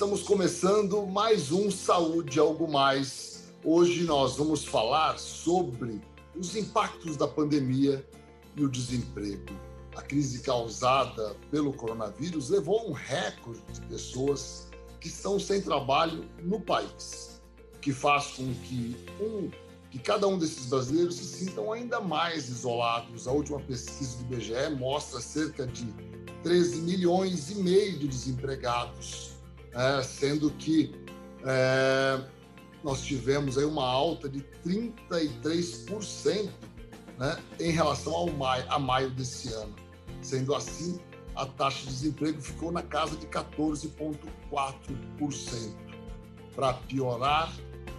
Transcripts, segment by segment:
Estamos começando mais um Saúde Algo Mais. Hoje nós vamos falar sobre os impactos da pandemia e o desemprego. A crise causada pelo coronavírus levou a um recorde de pessoas que estão sem trabalho no país, o que faz com que cada um desses brasileiros se sintam ainda mais isolados. A última pesquisa do IBGE mostra cerca de 13 milhões e meio de desempregados, sendo que nós tivemos aí uma alta de 33%, em relação a maio desse ano. Sendo assim, a taxa de desemprego ficou na casa de 14,4%. Para piorar,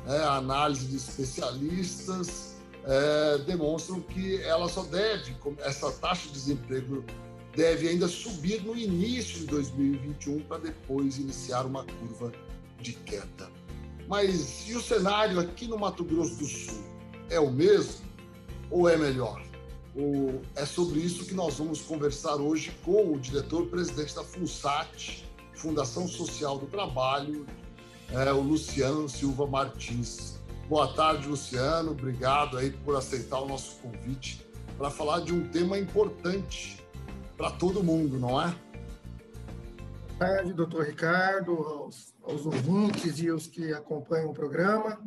a análise de especialistas demonstram que essa taxa de desemprego deve ainda subir no início de 2021 para depois iniciar uma curva de queda. Mas e o cenário aqui no Mato Grosso do Sul? É o mesmo ou é melhor? É sobre isso que nós vamos conversar hoje com o diretor-presidente da FUNSAT, Fundação Social do Trabalho, o Luciano Silva Martins. Boa tarde, Luciano. Obrigado aí por aceitar o nosso convite para falar de um tema importante para todo mundo, não é? Boa tarde, doutor Ricardo, aos ouvintes e os que acompanham o programa.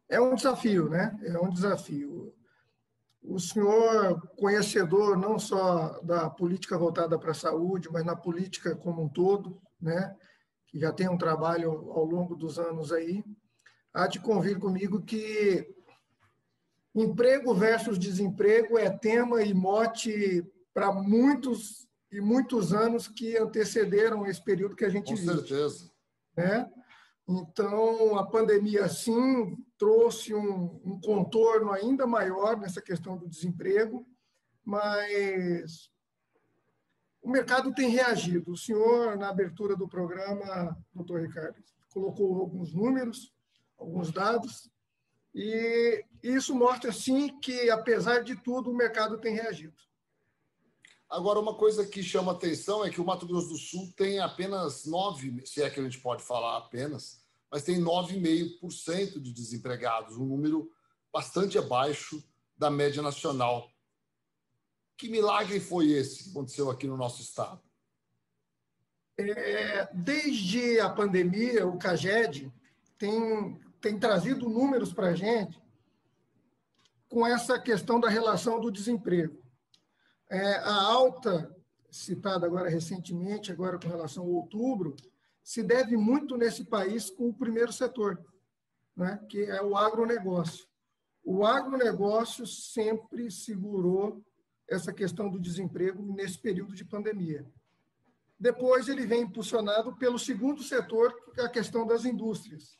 É um desafio, né? É um desafio. O senhor, conhecedor não só da política voltada para a saúde, mas na política como um todo, né? Que já tem um trabalho ao longo dos anos aí, há de convir comigo que emprego versus desemprego é tema e mote para muitos e muitos anos que antecederam esse período que a gente vive. Com certeza. Né? Então, a pandemia, sim, trouxe um contorno ainda maior nessa questão do desemprego, mas o mercado tem reagido. O senhor, na abertura do programa, doutor Ricardo, colocou alguns números, alguns dados, e isso mostra, sim, que, apesar de tudo, o mercado tem reagido. Agora, uma coisa que chama atenção é que o Mato Grosso do Sul tem apenas 9%, se é que a gente pode falar apenas, mas tem 9,5% de desempregados, um número bastante abaixo da média nacional. Que milagre foi esse que aconteceu aqui no nosso estado? Desde a pandemia, o CAGED tem trazido números para a gente com essa questão da relação do desemprego. A alta, citada agora recentemente, agora com relação ao outubro, se deve muito nesse país com o primeiro setor, né, que é o agronegócio. O agronegócio sempre segurou essa questão do desemprego nesse período de pandemia. Depois ele vem impulsionado pelo segundo setor, que é a questão das indústrias.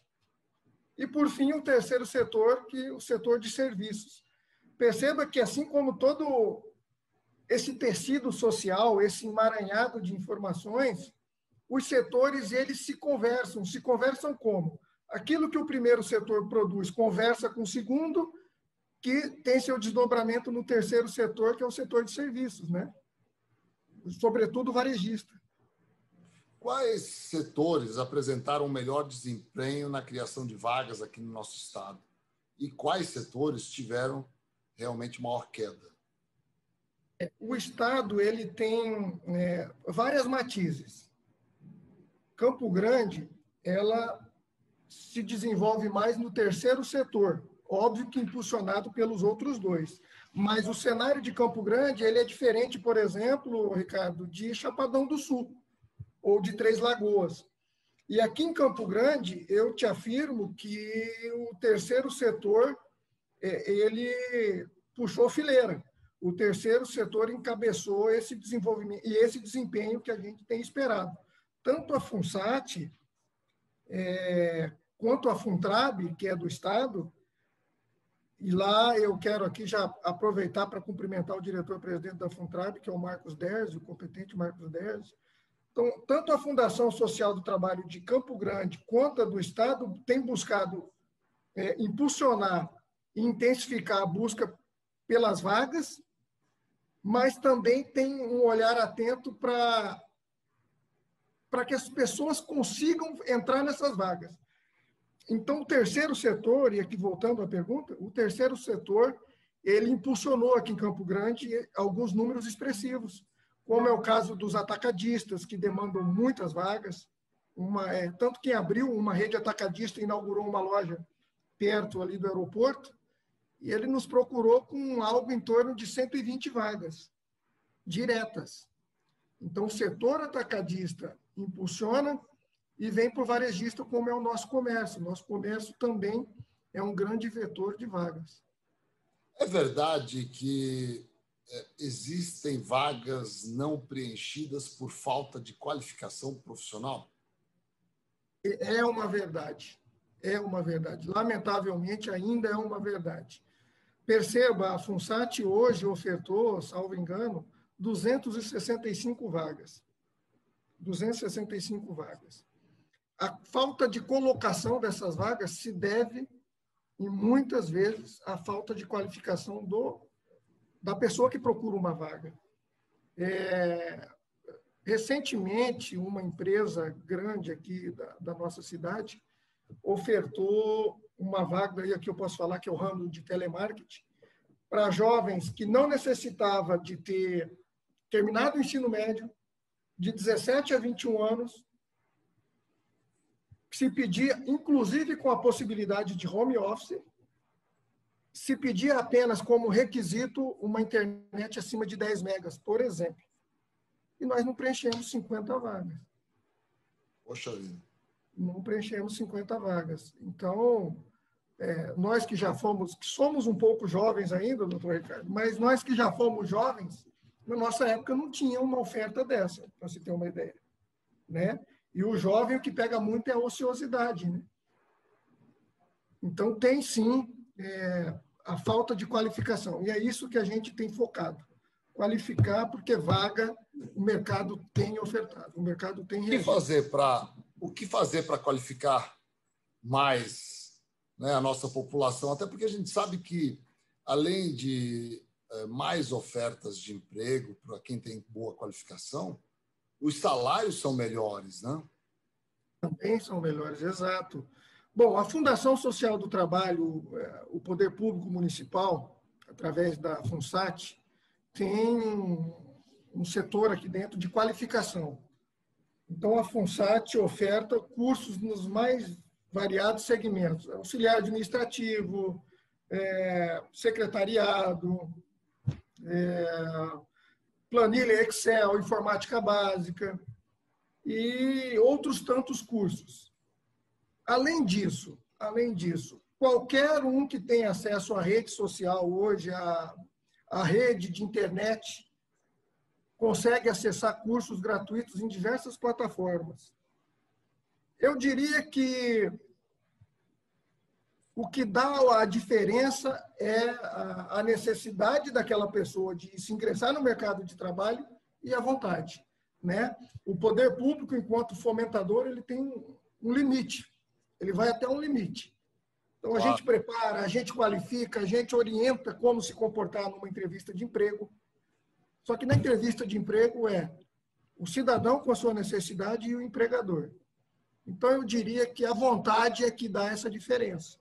E, por fim, o terceiro setor, que é o setor de serviços. Perceba que, assim como todo esse tecido social, esse emaranhado de informações, os setores eles se conversam como? Aquilo que o primeiro setor produz conversa com o segundo, que tem seu desdobramento no terceiro setor, que é o setor de serviços, né? Sobretudo varejista. Quais setores apresentaram melhor desempenho na criação de vagas aqui no nosso estado? E quais setores tiveram realmente maior queda? O estado ele tem várias matizes. Campo Grande, ela se desenvolve mais no terceiro setor, óbvio que impulsionado pelos outros dois. Mas o cenário de Campo Grande ele é diferente, por exemplo, Ricardo, de Chapadão do Sul ou de Três Lagoas. E aqui em Campo Grande, eu te afirmo que o terceiro setor ele puxou fileira. O terceiro setor encabeçou esse desenvolvimento e esse desempenho que a gente tem esperado. Tanto a FUNSAT quanto a FUNTRAB, que é do Estado, e lá eu quero aqui já aproveitar para cumprimentar o diretor-presidente da FUNTRAB, que é o Marcos Derzi, o competente Marcos Derzi. Então, tanto a Fundação Social do Trabalho de Campo Grande quanto a do Estado tem buscado impulsionar e intensificar a busca pelas vagas, mas também tem um olhar atento para para que as pessoas consigam entrar nessas vagas. Então, o terceiro setor, e aqui voltando à pergunta, o terceiro setor, ele impulsionou aqui em Campo Grande alguns números expressivos, como é o caso dos atacadistas, que demandam muitas vagas. Tanto que em abril, uma rede atacadista inaugurou uma loja perto ali do aeroporto, e ele nos procurou com algo em torno de 120 vagas diretas. Então, o setor atacadista impulsiona e vem para o varejista, como é o nosso comércio. Nosso comércio também é um grande vetor de vagas. É verdade que existem vagas não preenchidas por falta de qualificação profissional? É uma verdade. É uma verdade. Lamentavelmente, ainda é uma verdade. Perceba, a FUNSAT hoje ofertou, salvo engano, 265 vagas. 265 vagas. A falta de colocação dessas vagas se deve, e muitas vezes, à falta de qualificação da pessoa que procura uma vaga. Recentemente, uma empresa grande aqui da nossa cidade ofertou uma vaga, e aqui eu posso falar que é o ramo de telemarketing, para jovens que não necessitava de ter terminado o ensino médio, de 17 a 21 anos, se pedia, inclusive com a possibilidade de home office, se pedia apenas como requisito uma internet acima de 10 megas, por exemplo. E nós não preenchemos 50 vagas. Poxa vida. Não preenchemos 50 vagas. Então, nós que já fomos, que somos um pouco jovens ainda, doutor Ricardo, mas nós que já fomos jovens, na nossa época não tinha uma oferta dessa, para você ter uma ideia, né? E o jovem, o que pega muito é a ociosidade, né? Então, tem sim a falta de qualificação. E é isso que a gente tem focado. Qualificar, porque vaga o mercado tem ofertado, o mercado tem reagido. O que fazer para qualificar mais, né, a nossa população? Até porque a gente sabe que, além de mais ofertas de emprego para quem tem boa qualificação, os salários são melhores, né? Também são melhores, exato. Bom, a Fundação Social do Trabalho, o Poder Público Municipal, através da FUNSAT, tem um setor aqui dentro de qualificação. Então, a FUNSAT oferta cursos nos mais variados segmentos. Auxiliar administrativo, secretariado, planilha Excel, informática básica e outros tantos cursos. Além disso, qualquer um que tenha acesso à rede social hoje, à rede de internet, consegue acessar cursos gratuitos em diversas plataformas. Eu diria que o que dá a diferença é a necessidade daquela pessoa de se ingressar no mercado de trabalho e a vontade, né? O poder público, enquanto fomentador, ele tem um limite. Ele vai até um limite. Então, a gente prepara, a gente qualifica, a gente orienta como se comportar numa entrevista de emprego. Só que na entrevista de emprego é o cidadão com a sua necessidade e o empregador. Então, eu diria que a vontade é que dá essa diferença.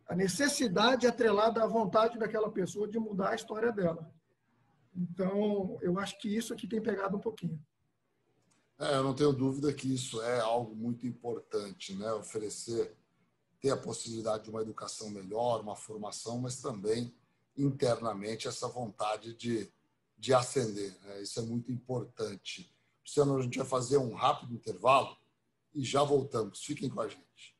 A necessidade atrelada à vontade daquela pessoa de mudar a história dela. Então, eu acho que isso aqui tem pegado um pouquinho. Eu não tenho dúvida que isso é algo muito importante, né? Ter a possibilidade de uma educação melhor, uma formação, mas também internamente essa vontade de ascender, né? Isso é muito importante. Luciano, a gente vai fazer um rápido intervalo e já voltamos. Fiquem com a gente.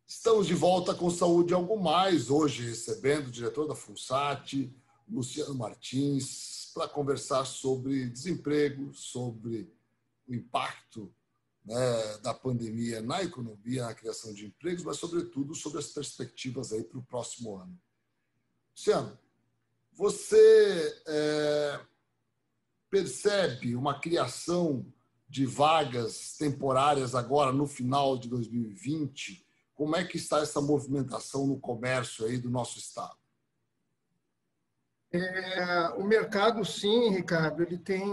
Estamos de volta com Saúde e Algo Mais, hoje recebendo o diretor da FUNSAT, Luciano Martins, para conversar sobre desemprego, sobre o impacto, né, da pandemia na economia, na criação de empregos, mas, sobretudo, sobre as perspectivas aí para o próximo ano. Luciano, você percebe uma criação de vagas temporárias agora no final de 2020, como é que está essa movimentação no comércio aí do nosso estado? O mercado, sim, Ricardo, ele tem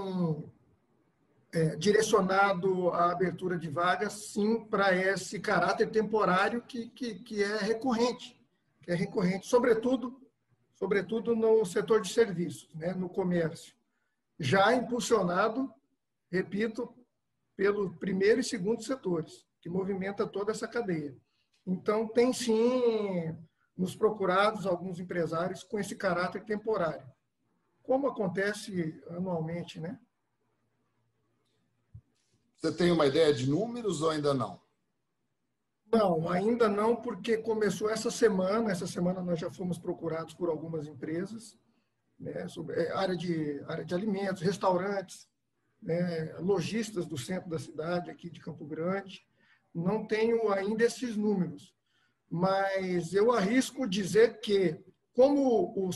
direcionado a abertura de vagas, sim, para esse caráter temporário que é recorrente, sobretudo no setor de serviços, né, no comércio, já impulsionado, repito, pelo primeiro e segundo setores, que movimenta toda essa cadeia. Então, tem sim nos procurados alguns empresários com esse caráter temporário, como acontece anualmente, né? Você tem uma ideia de números ou ainda não? Não, ainda não, porque começou essa semana. Essa semana nós já fomos procurados por algumas empresas, né, sobre área de alimentos, restaurantes, né, lojistas do centro da cidade, aqui de Campo Grande. Não tenho ainda esses números, mas eu arrisco dizer que, como o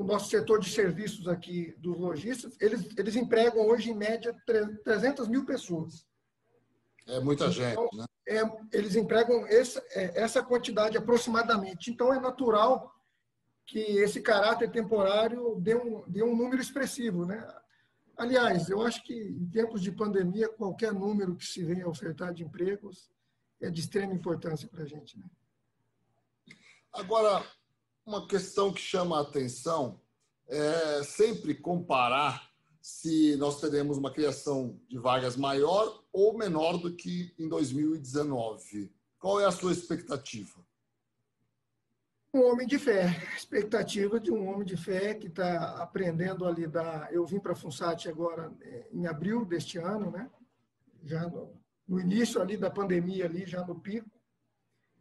nosso setor de serviços aqui dos lojistas, eles empregam hoje, em média, 300 mil pessoas. É muita gente, então, né? Eles empregam essa quantidade aproximadamente. Então, é natural que esse caráter temporário dê um número expressivo, né? Aliás, eu acho que em tempos de pandemia, qualquer número que se venha a ofertar de empregos é de extrema importância para a gente, né? Agora, uma questão que chama a atenção é sempre comparar se nós teremos uma criação de vagas maior ou menor do que em 2019. Qual é a sua expectativa? Um homem de fé, expectativa de um homem de fé que está aprendendo a lidar. Eu vim para a FUNSAT agora em abril deste ano, né? Já no início ali da pandemia, ali já no pico,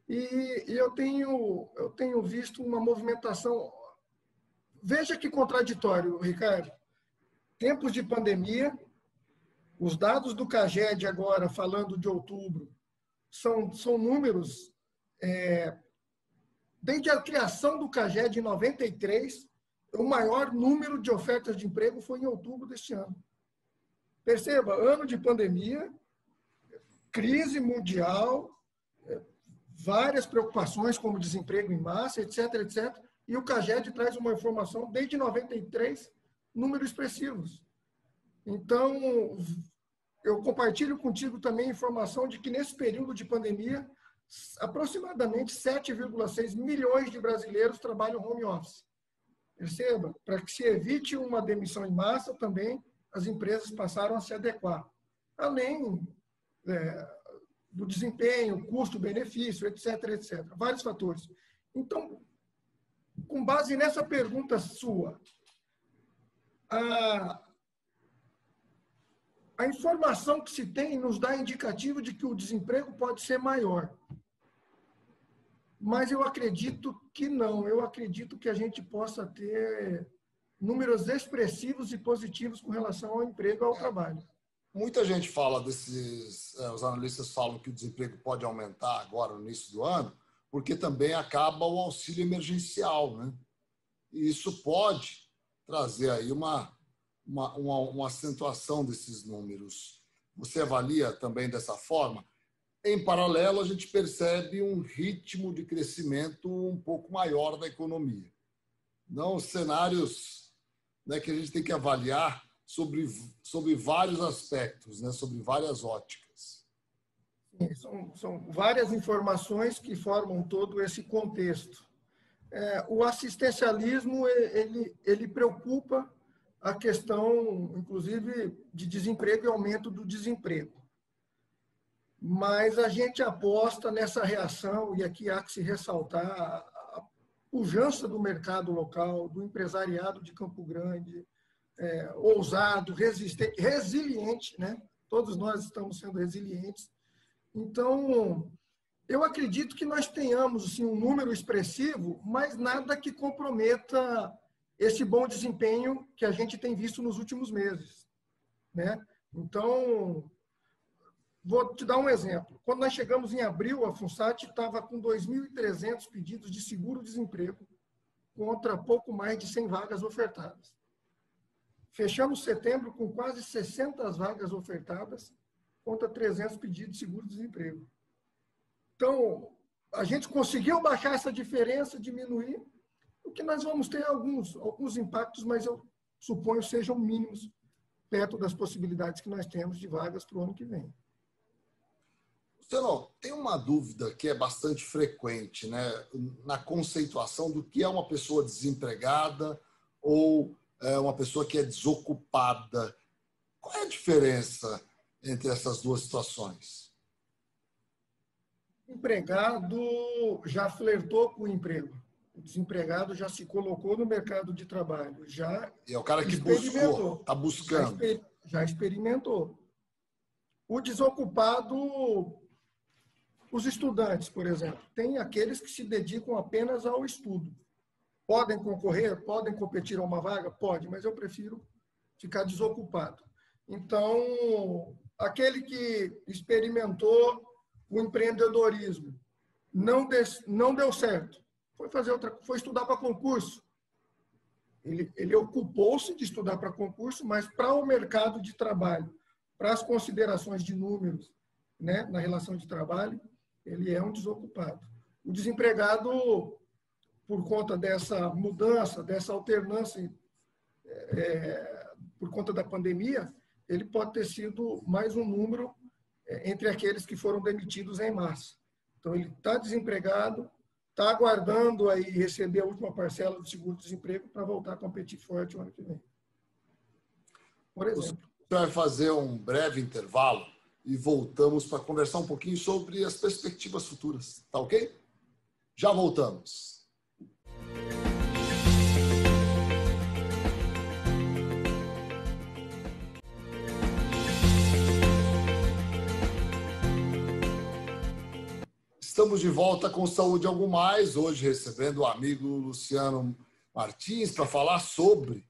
e eu tenho visto uma movimentação. Veja que contraditório, Ricardo. Tempos de pandemia, os dados do CAGED agora, falando de outubro, são números, desde a criação do CAGED em 93, o maior número de ofertas de emprego foi em outubro deste ano. Perceba, ano de pandemia, crise mundial, várias preocupações como desemprego em massa, etc, etc. E o CAGED traz uma informação, desde 93, números expressivos. Então, eu compartilho contigo também a informação de que nesse período de pandemia, aproximadamente 7,6 milhões de brasileiros trabalham home office. Perceba, para que se evite uma demissão em massa também, as empresas passaram a se adequar. Além do desempenho, custo-benefício, etc, etc. Vários fatores. Então, com base nessa pergunta sua, a informação que se tem nos dá indicativo de que o desemprego pode ser maior. Mas eu acredito que não. Eu acredito que a gente possa ter números expressivos e positivos com relação ao emprego e ao trabalho. Muita gente fala os analistas falam que o desemprego pode aumentar agora no início do ano, porque também acaba o auxílio emergencial, né? E isso pode trazer aí uma acentuação desses números. Você avalia também dessa forma? Em paralelo, a gente percebe um ritmo de crescimento um pouco maior da economia. Não os cenários, né, que a gente tem que avaliar sobre vários aspectos, né, sobre várias óticas. São várias informações que formam todo esse contexto. O assistencialismo, ele preocupa a questão, inclusive, de desemprego e aumento do desemprego. Mas a gente aposta nessa reação, e aqui há que se ressaltar a pujança do mercado local, do empresariado de Campo Grande, ousado, resistente, resiliente, né? Todos nós estamos sendo resilientes. Então, eu acredito que nós tenhamos assim, um número expressivo, mas nada que comprometa esse bom desempenho que a gente tem visto nos últimos meses, né? Então, vou te dar um exemplo. Quando nós chegamos em abril, a FUNSAT estava com 2.300 pedidos de seguro-desemprego contra pouco mais de 100 vagas ofertadas. Fechamos setembro com quase 60 vagas ofertadas contra 300 pedidos de seguro-desemprego. Então, a gente conseguiu baixar essa diferença, diminuir, o que nós vamos ter alguns impactos, mas eu suponho sejam mínimos, perto das possibilidades que nós temos de vagas para o ano que vem. Luciano, tem uma dúvida que é bastante frequente, né, na conceituação do que é uma pessoa desempregada ou uma pessoa que é desocupada. Qual é a diferença entre essas duas situações? O empregado já flertou com o emprego. O desempregado já se colocou no mercado de trabalho, já E é o cara que experimentou, buscou, está buscando. já experimentou. O desocupado, os estudantes, por exemplo, tem aqueles que se dedicam apenas ao estudo. Podem concorrer, podem competir a uma vaga? Pode, mas eu prefiro ficar desocupado. Então, aquele que experimentou o empreendedorismo, não deu certo, foi estudar para concurso. Ele ocupou-se de estudar para concurso, mas para o mercado de trabalho, para as considerações de números, né, na relação de trabalho, ele é um desocupado. O desempregado, por conta dessa mudança, dessa alternância, por conta da pandemia, ele pode ter sido mais um número entre aqueles que foram demitidos em massa. Então, ele está desempregado, está aguardando aí receber a última parcela do seguro-desemprego para voltar a competir forte o ano que vem. Por exemplo. Você vai fazer um breve intervalo e voltamos para conversar um pouquinho sobre as perspectivas futuras. Tá ok? Já voltamos. Estamos de volta com Saúde Algo Mais, hoje recebendo o amigo Luciano Martins para falar sobre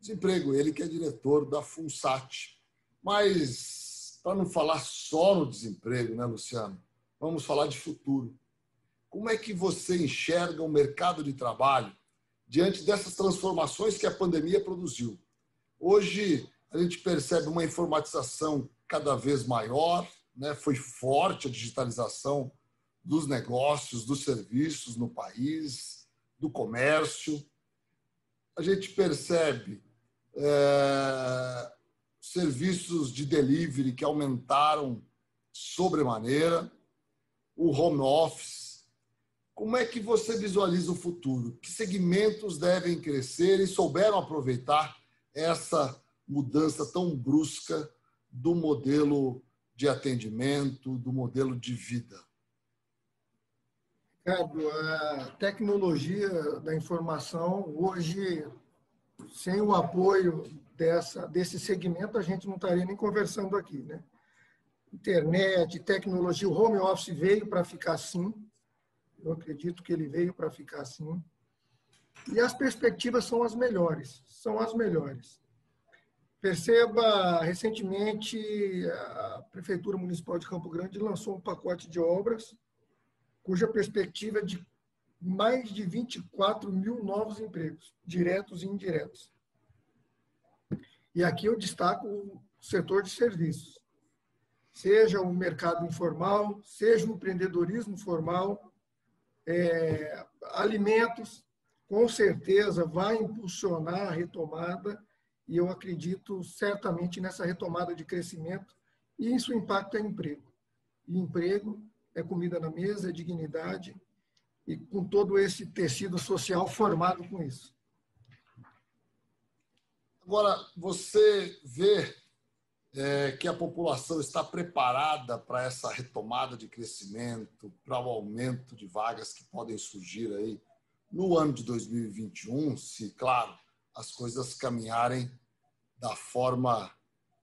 desemprego, ele que é diretor da FUNSAT. Mas, para não falar só no desemprego, né, Luciano? Vamos falar de futuro. Como é que você enxerga o mercado de trabalho diante dessas transformações que a pandemia produziu? Hoje, a gente percebe uma informatização cada vez maior, né? Foi forte a digitalização dos negócios, dos serviços no país, do comércio. A gente percebe serviços de delivery que aumentaram sobremaneira, o home office. Como é que você visualiza o futuro? Que segmentos devem crescer e souberam aproveitar essa mudança tão brusca do modelo de atendimento, do modelo de vida? Ricardo, a tecnologia da informação, hoje, sem o apoio desse segmento, a gente não estaria nem conversando aqui, né? Internet, tecnologia, o home office veio para ficar assim. Eu acredito que ele veio para ficar assim. E as perspectivas são as melhores, são as melhores. Perceba, recentemente, a Prefeitura Municipal de Campo Grande lançou um pacote de obras cuja perspectiva é de mais de 24 mil novos empregos, diretos e indiretos. E aqui eu destaco o setor de serviços. Seja o mercado informal, seja o empreendedorismo formal, alimentos, com certeza vai impulsionar a retomada, e eu acredito certamente nessa retomada de crescimento, e isso impacta emprego. E emprego é comida na mesa, é dignidade, e com todo esse tecido social formado com isso. Agora, você vê que a população está preparada para essa retomada de crescimento, para o aumento de vagas que podem surgir aí no ano de 2021, se, claro, as coisas caminharem da forma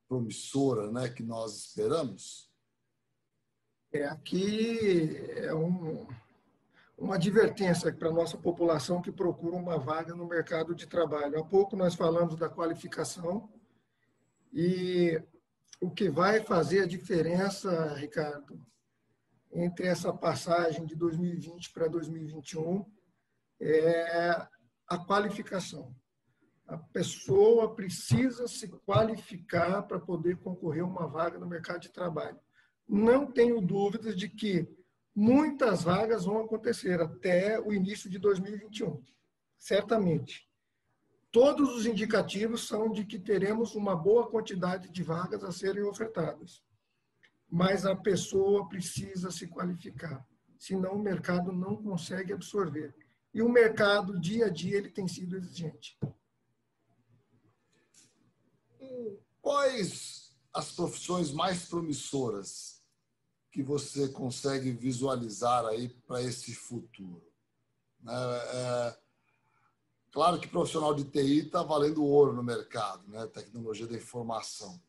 promissora, né, que nós esperamos? Aqui é uma advertência para a nossa população que procura uma vaga no mercado de trabalho. Há pouco nós falamos da qualificação e o que vai fazer a diferença, Ricardo, entre essa passagem de 2020 para 2021 é a qualificação. A pessoa precisa se qualificar para poder concorrer a uma vaga no mercado de trabalho. Não tenho dúvidas de que muitas vagas vão acontecer até o início de 2021, certamente. Todos os indicativos são de que teremos uma boa quantidade de vagas a serem ofertadas. Mas a pessoa precisa se qualificar, senão o mercado não consegue absorver. E o mercado, dia a dia, ele tem sido exigente. Quais as profissões mais promissoras que você consegue visualizar aí para esse futuro? Claro que profissional de TI está valendo ouro no mercado, né? Tecnologia da informação.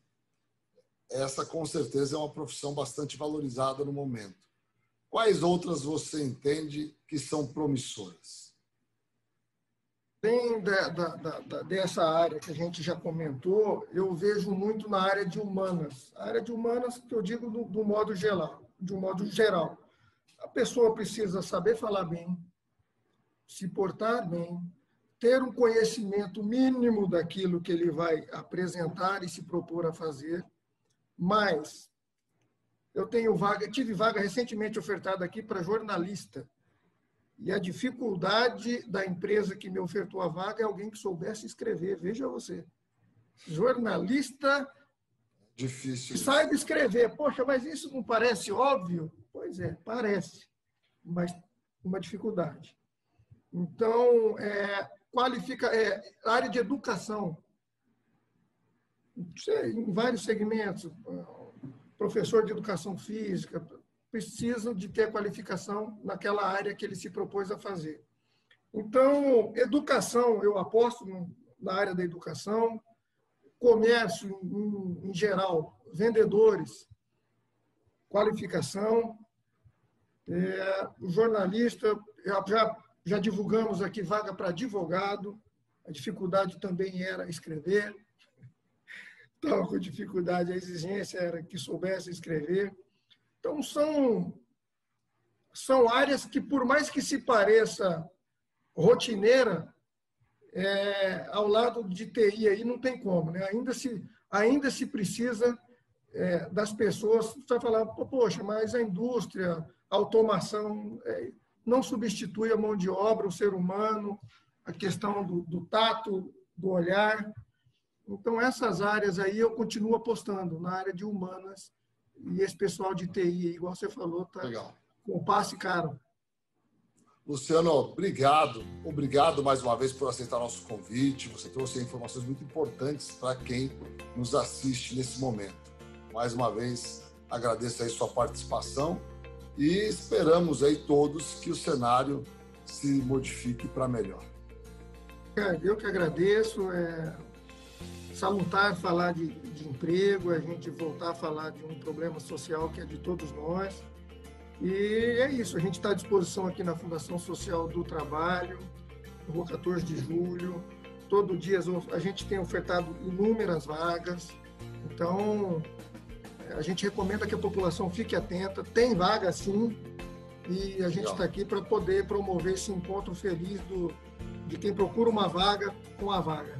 Essa, com certeza, é uma profissão bastante valorizada no momento. Quais outras você entende que são promissoras? Além dessa área que a gente já comentou, eu vejo muito na área de humanas. A área de humanas, que eu digo do modo geral, de um modo geral. A pessoa precisa saber falar bem, se portar bem, ter um conhecimento mínimo daquilo que ele vai apresentar e se propor a fazer. Mas eu tive vaga recentemente ofertada aqui para jornalista. E a dificuldade da empresa que me ofertou a vaga é alguém que soubesse escrever. Veja você. Jornalista difícil. Saiba escrever. Poxa, mas isso não parece óbvio? Pois é, parece. Mas uma dificuldade. Então, a área de educação, em vários segmentos, professor de educação física, precisam de ter qualificação naquela área que ele se propôs a fazer. Então, educação, eu aposto na área da educação, comércio em geral, vendedores, qualificação, jornalista, já divulgamos aqui vaga para advogado, a dificuldade também era escrever, estava com dificuldade, a exigência era que soubesse escrever. Então, são áreas que, por mais que se pareça rotineira, ao lado de TI aí não tem como, né? Ainda se precisa das pessoas para falar, poxa, mas a indústria, a automação não substitui a mão de obra, o ser humano, a questão do tato, do olhar. Então, essas áreas aí eu continuo apostando na área de humanas, e esse pessoal de TI, igual você falou, está com o passe caro. Luciano, obrigado. Obrigado mais uma vez por aceitar nosso convite. Você trouxe informações muito importantes para quem nos assiste nesse momento. Mais uma vez, agradeço aí sua participação e esperamos aí todos que o cenário se modifique para melhor. Eu que agradeço. Salutar falar de emprego, a gente voltar a falar de um problema social que é de todos nós. E é isso, a gente está à disposição aqui na Fundação Social do Trabalho, no Rua 14 de Julho. Todo dia a gente tem ofertado inúmeras vagas, então a gente recomenda que a população fique atenta. Tem vaga sim, e a gente está aqui para poder promover esse encontro feliz de quem procura uma vaga com a vaga.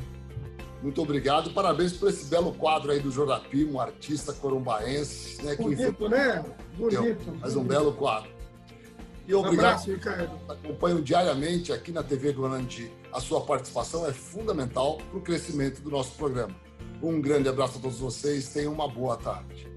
Muito obrigado, parabéns por esse belo quadro aí do Jorapim, um artista corumbaense. Né, bonito, né? Bonito. Mas um belo quadro. E obrigado. Abraço, Ricardo. Acompanham diariamente aqui na TV Guarandi. A sua participação é fundamental para o crescimento do nosso programa. Um grande abraço a todos vocês, tenham uma boa tarde.